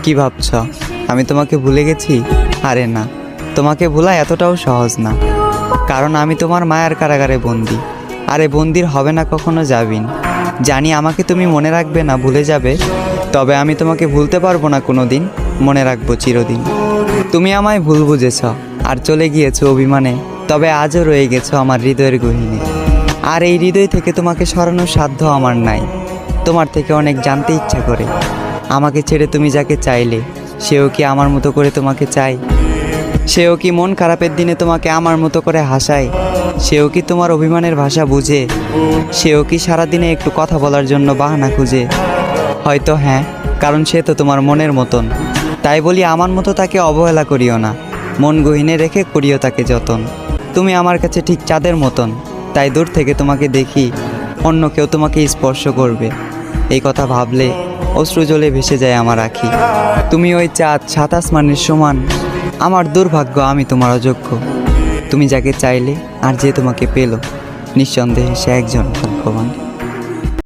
কি ভাবছ আমি তোমাকে ভুলে গেছি? আরে না, তোমাকে ভোলা এতটাও সহজ না, কারণ আমি তোমার মায়ার কারাগারে বন্দি। আরে বন্দির হবে না কখনো যাবিন। জানি আমাকে তুমি মনে রাখবে না, ভুলে যাবে, তবে আমি তোমাকে ভুলতে পারবো না কোনো দিন, মনে রাখবো চিরদিন। তুমি আমায় ভুল বুঝেছ আর চলে গিয়েছো অভিমানে, তবে আজও রয়ে গেছো আমার হৃদয়ের গহীনে। আর এই হৃদয় থেকে তোমাকে সরানোর সাধ্য আমার নাই। তোমার থেকে অনেক জানতে ইচ্ছা করে, আমাকে ছেড়ে তুমি যাকে চাইলে সেও কি আমার মতো করে তোমাকে চায়? সেও কি মন খারাপের দিনে তোমাকে আমার মতো করে হাসায়? সেও কি তোমার অভিমানের ভাষা বুঝে? সেও কি সারাদিনে একটু কথা বলার জন্য বাহানা খুঁজে? হয়তো হ্যাঁ, কারণ সে তো তোমার মনের মতন। তাই বলি আমার মতো তাকে অবহেলা করিও না, মন গহীনে রেখে করিও তাকে যতন। তুমি আমার কাছে ঠিক চাঁদের মতন, তাই দূর থেকে তোমাকে দেখি অন্য কেউ তোমাকে স্পর্শ করবে, এই কথা ভাবলে অশ্রু জলে ভেসে যায় আমার আঁখি। তুমি ওই চাঁদ, সাত আসমানের সমান, আমার দুর্ভাগ্য আমি তোমার অযোগ্য। তুমি যাকে চাইলে আর যে তোমাকে পেল, নিঃসন্দেহে সে একজন ভাগ্যবান।